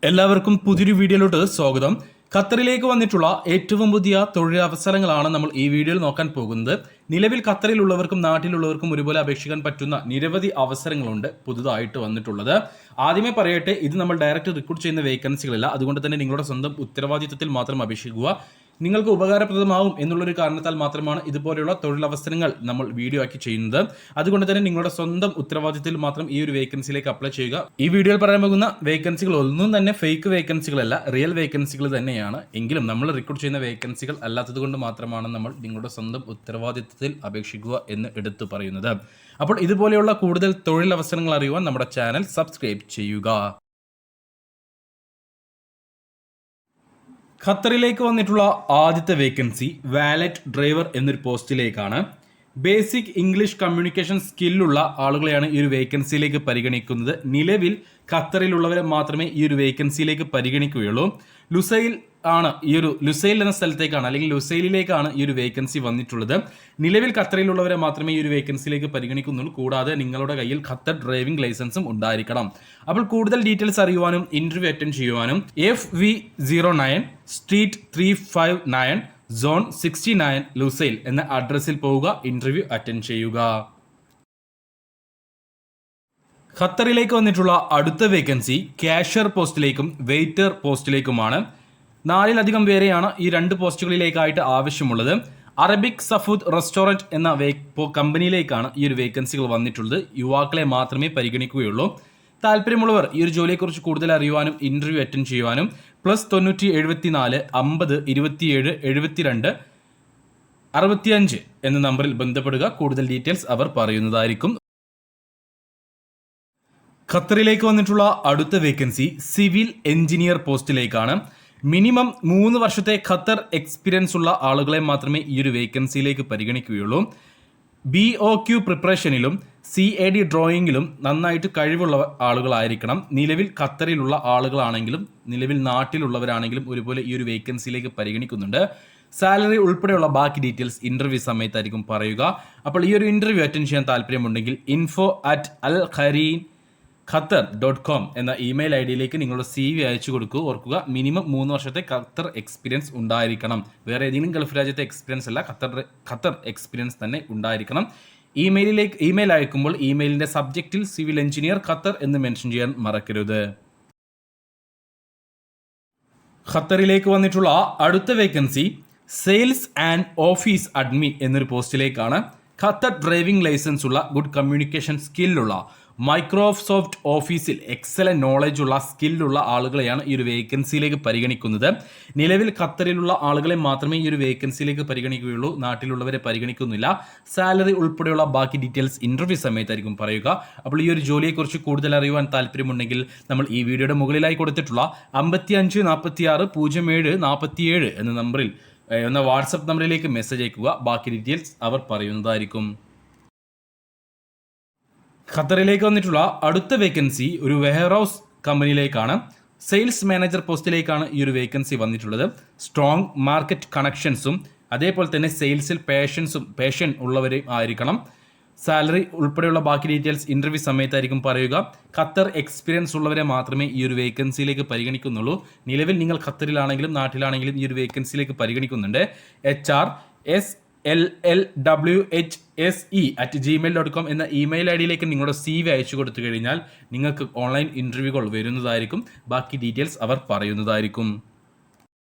എല്ലാവർക്കും പുതിയൊരു വീഡിയോയിലോട്ട് സ്വാഗതം. ഖത്തറിലേക്ക് വന്നിട്ടുള്ള ഏറ്റവും പുതിയ തൊഴിലവസരങ്ങളാണ് നമ്മൾ ഈ വീഡിയോയിൽ നോക്കാൻ പോകുന്നത്. നിലവിൽ ഖത്തറിലുള്ളവർക്കും നാട്ടിലുള്ളവർക്കും ഒരുപോലെ അപേക്ഷിക്കാൻ പറ്റുന്ന നിരവധി അവസരങ്ങളുണ്ട് പുതുതായിട്ട് വന്നിട്ടുള്ളത്. ആദ്യമേ പറയട്ടെ, ഇത് നമ്മൾ ഡയറക്റ്റ് റിക്രൂട്ട് ചെയ്യുന്ന വേക്കൻസികളല്ല. അതുകൊണ്ട് തന്നെ നിങ്ങളുടെ സ്വന്തം ഉത്തരവാദിത്വത്തിൽ മാത്രം അപേക്ഷിക്കുക. നിങ്ങൾക്ക് ഉപകാരപ്രദമാവും എന്നുള്ളൊരു കാരണത്താൽ മാത്രമാണ് ഇതുപോലെയുള്ള തൊഴിലവസരങ്ങൾ നമ്മൾ വീഡിയോ ആക്കി ചെയ്യുന്നത്. അതുകൊണ്ട് തന്നെ നിങ്ങളുടെ സ്വന്തം ഉത്തരവാദിത്തത്തിൽ മാത്രം ഈ ഒരു വേക്കൻസിയിലേക്ക് അപ്ലൈ ചെയ്യുക. ഈ വീഡിയോയിൽ പറയാൻ പോകുന്ന വേക്കൻസികൾ ഒന്നും തന്നെ ഫേക്ക് വേക്കൻസികളല്ല, റിയൽ വേക്കൻസികൾ തന്നെയാണ്. എങ്കിലും നമ്മൾ റിക്രൂട്ട് ചെയ്യുന്ന വേക്കൻസികൾ അല്ലാത്തത് കൊണ്ട് മാത്രമാണ് നമ്മൾ നിങ്ങളുടെ സ്വന്തം ഉത്തരവാദിത്തത്തിൽ അപേക്ഷിക്കുക എന്ന് എടുത്തു പറയുന്നത്. അപ്പോൾ ഇതുപോലെയുള്ള കൂടുതൽ തൊഴിലവസരങ്ങൾ അറിയുവാൻ നമ്മുടെ ചാനൽ സബ്സ്ക്രൈബ് ചെയ്യുക. ഖത്തറിലേക്ക് വന്നിട്ടുള്ള ആദ്യത്തെ വേക്കൻസി വാലറ്റ് ഡ്രൈവർ എന്നൊരു പോസ്റ്റിലേക്കാണ്. ബേസിക് ഇംഗ്ലീഷ് കമ്മ്യൂണിക്കേഷൻ സ്കില്ലുള്ള ആളുകളെയാണ് ഈ ഒരു വേക്കൻസിയിലേക്ക് പരിഗണിക്കുന്നത്. നിലവിൽ ഖത്തറിലുള്ളവരെ മാത്രമേ ഈ ഒരു വേക്കൻസിയിലേക്ക് പരിഗണിക്കുകയുള്ളൂ. ലുസൈൽ എന്ന സ്ഥലത്തേക്കാണ് അല്ലെങ്കിൽ ലുസൈലിലേക്കാണ് ഈ ഒരു വേക്കൻസി വന്നിട്ടുള്ളത്. നിലവിൽ ഖത്തറിലുള്ളവരെ മാത്രമേ ഈ ഒരു വേക്കൻസിയിലേക്ക് പരിഗണിക്കുന്നുള്ളൂ. കൂടാതെ നിങ്ങളുടെ കയ്യിൽ ഖത്തർ ഡ്രൈവിംഗ് ലൈസൻസും ഉണ്ടായിരിക്കണം. അപ്പോൾ കൂടുതൽ ഡീറ്റെയിൽസ് അറിയുവാനും ഇന്റർവ്യൂ അറ്റൻഡ് ചെയ്യുവാനും FV09 സ്ട്രീറ്റ് 359 സോൺ 69 ലുസൈൽ എന്ന അഡ്രസ്സിൽ പോവുക, ഇന്റർവ്യൂ അറ്റൻഡ് ചെയ്യുക. ഖത്തറിലേക്ക് വന്നിട്ടുള്ള അടുത്ത വേക്കൻസി കാഷ്യർ പോസ്റ്റിലേക്കും വെയിറ്റർ പോസ്റ്റിലേക്കുമാണ്. 4-ലധികം പേരെയാണ് ഈ 2 പോസ്റ്റുകളിലേക്കായിട്ട് ആവശ്യമുള്ളത്. അറബിക് സഫൂദ് റെസ്റ്റോറൻറ്റ് എന്ന കമ്പനിയിലേക്കാണ് ഈ ഒരു വേക്കൻസികൾ വന്നിട്ടുള്ളത്. യുവാക്കളെ മാത്രമേ പരിഗണിക്കുകയുള്ളൂ. താല്പര്യമുള്ളവർ ഈ ഒരു ജോലിയെക്കുറിച്ച് കൂടുതൽ അറിയുവാനും ഇന്റർവ്യൂ അറ്റൻഡ് ചെയ്യുവാനും +90 74 50 27 72 65 എന്ന നമ്പറിൽ ബന്ധപ്പെടുക. കൂടുതൽ ഡീറ്റെയിൽസ് അവർ പറയുന്നതായിരിക്കും. ഖത്തറിലേക്ക് വന്നിട്ടുള്ള അടുത്ത വേക്കൻസി സിവിൽ എഞ്ചിനീയർ പോസ്റ്റിലേക്കാണ്. മിനിമം 3 വർഷത്തെ ഖത്തർ എക്സ്പീരിയൻസ് ഉള്ള ആളുകളെ മാത്രമേ ഈ ഒരു വേക്കൻസിയിലേക്ക് പരിഗണിക്കുകയുള്ളൂ. BOQ പ്രിപ്പറേഷനിലും CAD ഡ്രോയിങ്ങിലും നന്നായിട്ട് കഴിവുള്ള ആളുകളായിരിക്കണം. നിലവിൽ ഖത്തറിലുള്ള ആളുകളാണെങ്കിലും നിലവിൽ നാട്ടിലുള്ളവരാണെങ്കിലും ഒരുപോലെ ഈ ഒരു വേക്കൻസിയിലേക്ക് പരിഗണിക്കുന്നുണ്ട്. സാലറി ഉൾപ്പെടെയുള്ള ബാക്കി ഡീറ്റെയിൽസ് ഇന്റർവ്യൂ സമയത്തായിരിക്കും പറയുക. അപ്പോൾ ഈ ഒരു ഇന്റർവ്യൂ അറ്റൻഡ് ചെയ്യാൻ താല്പര്യമുണ്ടെങ്കിൽ info@alkhareenഖത്തർ.com എന്ന ഇമെയിൽ ID നിങ്ങളുടെ CV അയച്ചു കൊടുക്കുക. ഓർക്കുക, മിനിമം 3 വർഷത്തെ ഖത്തർ എക്സ്പീരിയൻസ് ഉണ്ടായിരിക്കണം. വേറെ ഏതെങ്കിലും ഗൾഫ് രാജ്യത്തെ എക്സ്പീരിയൻസ് അല്ല, ഖത്തർ എക്സ്പീരിയൻസ് തന്നെ ഉണ്ടായിരിക്കണം. ഇമെയിൽ അയക്കുമ്പോൾ ഇമെയിലിന്റെ സബ്ജക്റ്റിൽ സിവിൽ എഞ്ചിനീയർ ഖത്തർ എന്ന് മെൻഷൻ ചെയ്യാൻ മറക്കരുത്. ഖത്തറിലേക്ക് വന്നിട്ടുള്ള അടുത്ത vacancy sales and office admin എന്നൊരു പോസ്റ്റിലേക്കാണ്. ഖത്തർ ഡ്രൈവിംഗ് ലൈസൻസ് ഉള്ള ഗുഡ് കമ്മ്യൂണിക്കേഷൻ സ്കില്ലുള്ള മൈക്രോസോഫ്റ്റ് ഓഫീസിൽ എക്സലന്റ് നോളജ് ഉള്ള സ്കില്ലുള്ള ആളുകളെയാണ് ഈ ഒരു വേക്കൻസിയിലേക്ക് പരിഗണിക്കുന്നത്. നിലവിൽ ഖത്തറിലുള്ള ആളുകളെ മാത്രമേ ഈ ഒരു വേക്കൻസിയിലേക്ക് പരിഗണിക്കുകയുള്ളൂ. നാട്ടിലുള്ളവരെ പരിഗണിക്കുന്നില്ല. സാലറി ഉൾപ്പെടെയുള്ള ബാക്കി ഡീറ്റെയിൽസ് ഇന്റർവ്യൂ സമയത്തായിരിക്കും പറയുക. അപ്പോൾ ഈ ഒരു ജോലിയെക്കുറിച്ച് കൂടുതൽ അറിയുവാൻ താല്പര്യമുണ്ടെങ്കിൽ നമ്മൾ ഈ വീഡിയോയുടെ മുകളിലായി കൊടുത്തിട്ടുള്ള 55 46 07 47 എന്ന നമ്പറിൽ വാട്സപ്പ് നമ്പറിലേക്ക് മെസ്സേജ് അയക്കുക. ബാക്കി ഡീറ്റെയിൽസ് അവർ പറയുന്നതായിരിക്കും. ഖത്തറിലേക്ക് വന്നിട്ടുള്ള അടുത്ത വേക്കൻസി ഒരു വെയർഹൗസ് കമ്പനിയിലേക്കാണ്. സെയിൽസ് മാനേജർ പോസ്റ്റിലേക്കാണ് ഈ ഒരു വേക്കൻസി വന്നിട്ടുള്ളത്. സ്ട്രോങ് മാർക്കറ്റ് കണക്ഷൻസും അതേപോലെ തന്നെ സെയിൽസിൽ പാഷൻ ഉള്ളവരും ആയിരിക്കണം. സാലറി ഉൾപ്പെടെയുള്ള ബാക്കി ഡീറ്റെയിൽസ് ഇന്റർവ്യൂ സമയത്തായിരിക്കും പറയുക. ഖത്തർ എക്സ്പീരിയൻസ് ഉള്ളവരെ മാത്രമേ ഈ ഒരു വേക്കൻസിയിലേക്ക് പരിഗണിക്കുന്നുള്ളൂ. നിലവിൽ നിങ്ങൾ ഖത്തറിലാണെങ്കിലും നാട്ടിലാണെങ്കിലും ഈ ഒരു വേക്കൻസിയിലേക്ക് പരിഗണിക്കുന്നുണ്ട്. HRSLLWHSE@gmail.com എന്ന ഇമെയിൽ ID നിങ്ങളുടെ CV അയച്ചു കൊടുത്തു കഴിഞ്ഞാൽ നിങ്ങൾക്ക് ഓൺലൈൻ ഇന്റർവ്യൂകൾ വരുന്നതായിരിക്കും. ബാക്കി ഡീറ്റെയിൽസ് അവർ പറയുന്നതായിരിക്കും.